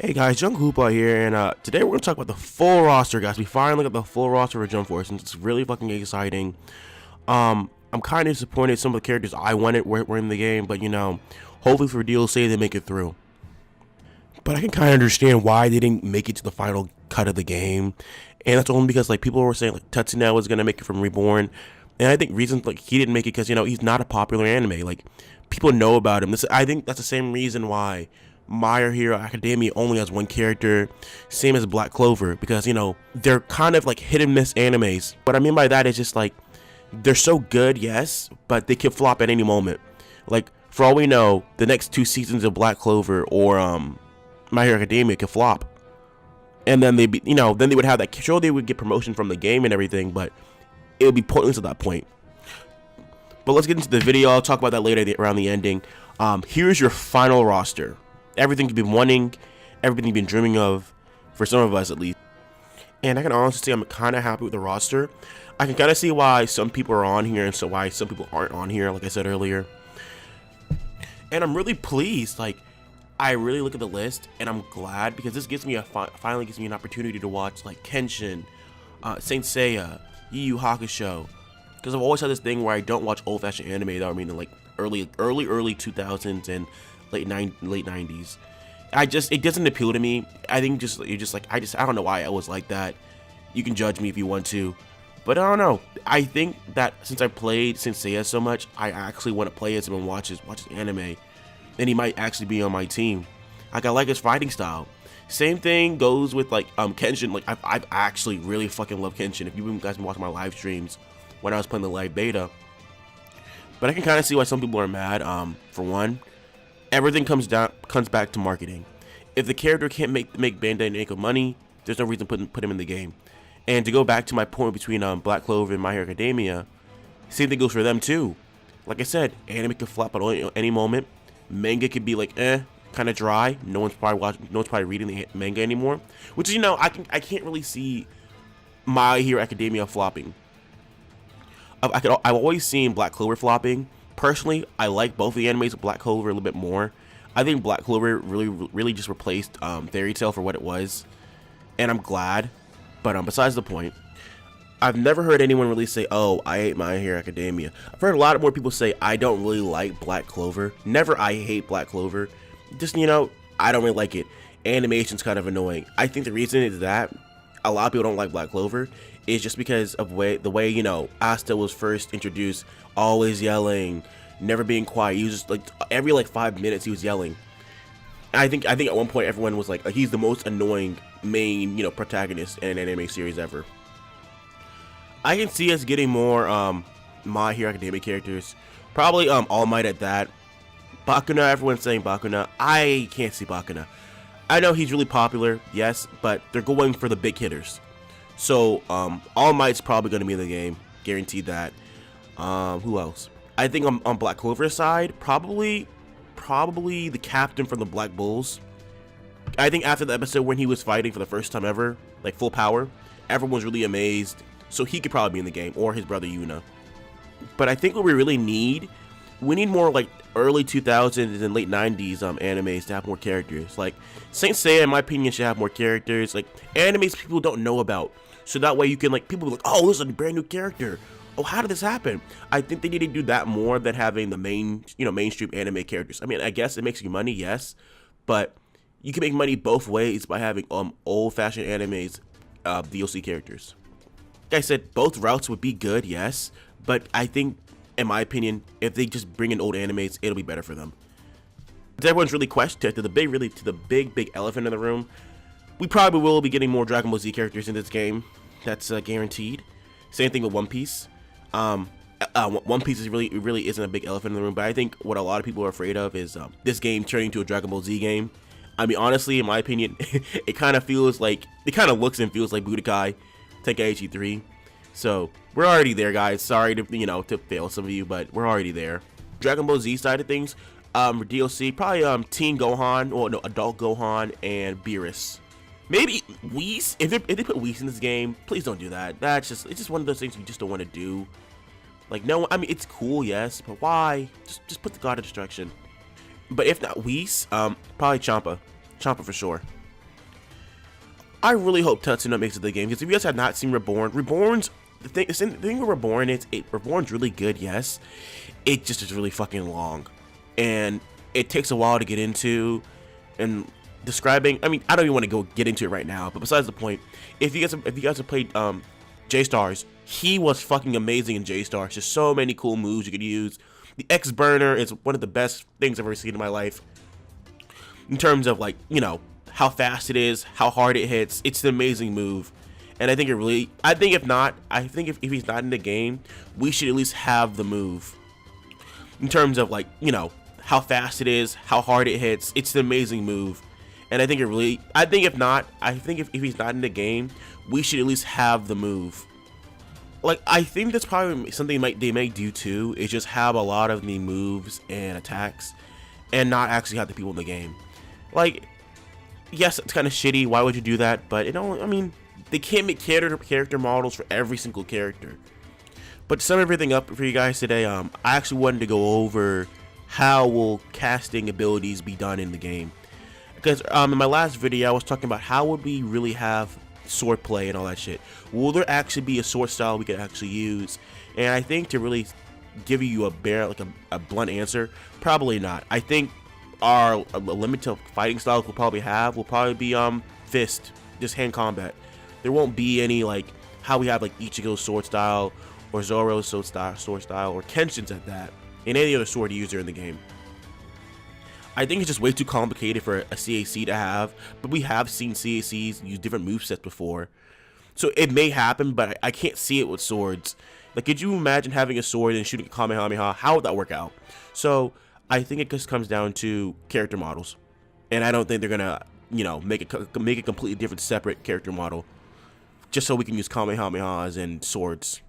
Hey guys, Jung Hoopa here, and today we're gonna talk about the full roster, guys. We finally got the full roster for Jump Force, and it's really fucking exciting. I'm kind of disappointed some of the characters I wanted were in the game, but hopefully for DLC they make it through. But I can kind of understand why they didn't make it to the final cut of the game, and that's only because people were saying Tetsuya was gonna make it from Reborn, and I think reasons he didn't make it because he's not a popular anime. People know about him. I think that's the same reason why My Hero Academia only has one character, same as Black Clover, because they're kind of hit and miss animes. What I mean by that is just they're so good, yes, but they could flop at any moment. For all we know, the next 2 seasons of Black Clover or My Hero Academia could flop, and then then they would have that show. They would get promotion from the game and everything, but it would be pointless at that point. But let's get into the video. I'll talk about that later around the ending. Here's your final roster. Everything you've been wanting, everything you've been dreaming of, for some of us at least. And I can honestly say I'm kind of happy with the roster. I can kind of see why some people are on here and so why some people aren't on here, like I said earlier. And I'm really pleased. I really look at the list and I'm glad because this gives me finally gives me an opportunity to watch Kenshin, Saint Seiya, Yu Yu Hakusho. Because I've always had this thing where I don't watch old-fashioned anime that I mean in early 2000s and late 90s. It doesn't appeal to me. I think I don't know why I was like that. You can judge me if you want to, but I don't know. I think that since I played Saint Seiya so much, I actually want to play as him and watch his anime, and he might actually be on my team. I like his fighting style. Same thing goes with Kenshin. I've actually really fucking love Kenshin. If you guys been watching my live streams when I was playing the live beta. But I can kind of see why some people are mad. For one, everything comes back to marketing. If the character can't make Bandai Namco money, there's no reason to put him in the game. And to go back to my point between Black Clover and My Hero Academia, same thing goes for them too. Like I said, anime could flop at any moment. Manga could be kind of dry. No one's probably reading the manga anymore. Which is I can't really see My Hero Academia flopping. I've always seen Black Clover flopping. Personally, I like both of the animes of Black Clover a little bit more. I think Black Clover really just replaced Fairy Tail for what it was, and I'm glad. But besides the point, I've never heard anyone really say, "Oh, I hate My Hero Academia." I've heard a lot more people say, "I don't really like Black Clover." Never, "I hate Black Clover." Just I don't really like it. Animation's kind of annoying. I think the reason is that a lot of people don't like Black Clover is just because of the way Asta was first introduced, always yelling, never being quiet. He was just every 5 minutes he was yelling. I think at one point everyone was he's the most annoying main protagonist in an anime series ever. I can see us getting more My Hero Academia characters. Probably All Might at that. Bakuna, everyone's saying Bakuna. I can't see Bakuna. I know he's really popular, yes, but they're going for the big hitters. So All Might's probably going to be in the game, guaranteed that. Who else? I think on Black Clover's side, probably the captain from the Black Bulls. I think after the episode when he was fighting for the first time ever, full power, everyone's really amazed. So he could probably be in the game, or his brother Yuna. But I think what we really need, we need more early 2000s and late 90s animes to have more characters. Saint Seiya, in my opinion, should have more characters. Animes people don't know about. So that way you can people be "Oh, this is a brand new character. Oh, how did this happen?" I think they need to do that more than having the mainstream anime characters. I mean, I guess it makes you money, yes, but you can make money both ways by having old-fashioned animes DLC characters. Like I said, both routes would be good, yes, but I think, in my opinion, if they just bring in old animes, it'll be better for them. Everyone's really questioned to the big elephant in the room. We probably will be getting more Dragon Ball Z characters in this game. That's guaranteed. Same thing with One Piece. One Piece really isn't a big elephant in the room, but I think what a lot of people are afraid of is this game turning into a Dragon Ball Z game. I mean, honestly, in my opinion, it kind of looks and feels like Budokai Tenkaichi 3. So we're already there, guys. Sorry to to fail some of you, but we're already there. Dragon Ball Z side of things, DLC probably Teen Gohan or no Adult Gohan and Beerus. Maybe Whis. If they put Whis in this game, please don't do that. It's just one of those things you just don't want to do. No, I mean it's cool, yes, but why? Just put the God of Destruction. But if not Whis, probably Champa for sure. I really hope Tetsuno makes it to the game, because if you guys have not seen Reborn, the thing with Reborn is, Reborn's really good, yes. It just is really fucking long, and it takes a while to get into, and describing. I mean, I don't even want to get into it right now, but besides the point, if you guys have played J-Stars, he was fucking amazing in J-Stars. Just so many cool moves you could use. The X Burner is one of the best things I've ever seen in my life. In terms of, like, you know, how fast it is, how hard it hits. It's an amazing move. And I think if he's not in the game, we should at least have the move. In terms of, like, you know, how fast it is, how hard it hits. It's an amazing move. And I think if he's not in the game, we should at least have the move. Like, I think that's probably something they may do too, is just have a lot of the moves and attacks and not actually have the people in the game. Like, yes, it's kind of shitty. Why would you do that? But it don't. I mean, they can't make character models for every single character. But to sum everything up for you guys today, I actually wanted to go over how will casting abilities be done in the game. Because in my last video, I was talking about how would we really have sword play and all that shit. Will there actually be a sword style we could actually use? And I think to really give you a blunt answer, probably not. I think our limited fighting styles will probably be fist, just hand combat. There won't be any like how we have like Ichigo's sword style or Zoro's sword style or Kenshin's at that, and any other sword user in the game. I think it's just way too complicated for a CAC to have, but we have seen CACs use different movesets before. So it may happen, but I can't see it with swords. Like, could you imagine having a sword and shooting a Kamehameha? How would that work out? So I think it just comes down to character models. And I don't think they're gonna, you know, make a completely different separate character model just so we can use Kamehamehas and swords.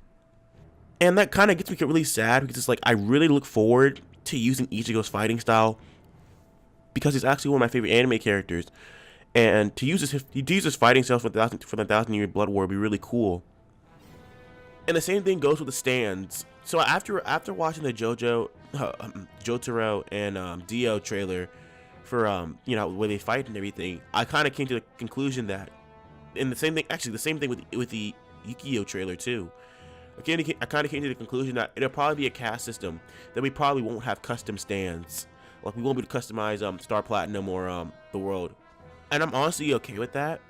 And that kind of gets me really sad, because it's like I really look forward to using Ichigo's fighting style, because he's actually one of my favorite anime characters, and to use his fighting styles for the 1,000-Year Blood War would be really cool. And the same thing goes with the stands. So after watching the Jotaro and Dio trailer for you know, where they fight and everything, I kind of came to the conclusion that, and the same thing with the Yukio trailer too. I kind of came to the conclusion that it'll probably be a cast system that we probably won't have custom stands. Like, we won't be able to customize Star Platinum or the world. And I'm honestly okay with that,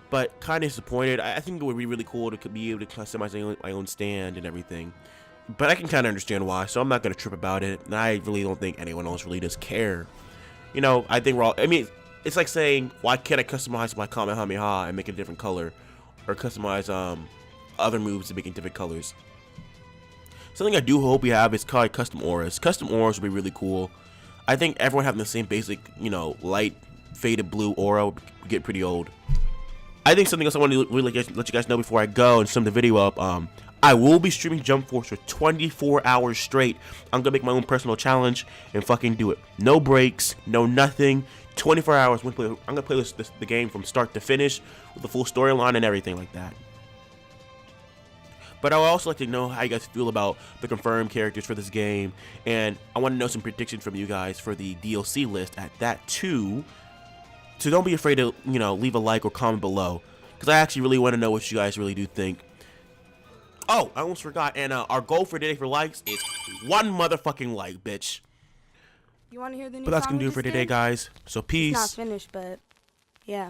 but kind of disappointed. I think it would be really cool to be able to customize my own stand and everything. But I can kind of understand why, so I'm not going to trip about it. And I really don't think anyone else really does care. You know, I think I mean, it's like saying, why can't I customize my Kamehameha and make it a different color? Or customize other moves to make it different colors. Something I do hope we have is called custom auras. Custom auras would be really cool. I think everyone having the same basic, you know, light faded blue aura would get pretty old. I think something else I want to really let you guys know before I go and sum the video up. I will be streaming Jump Force for 24 hours straight. I'm gonna make my own personal challenge and fucking do it. No breaks, no nothing. 24 hours. I'm gonna play the game from start to finish with the full storyline and everything like that. But I would also like to know how you guys feel about the confirmed characters for this game, and I want to know some predictions from you guys for the DLC list at that too. So don't be afraid to, you know, leave a like or comment below, because I actually really want to know what you guys really do think. Oh, I almost forgot, and our goal for today for likes is 1 motherfucking like, bitch. You want to hear the new But that's song gonna do it for today, guys. So peace. It's not finished, but yeah.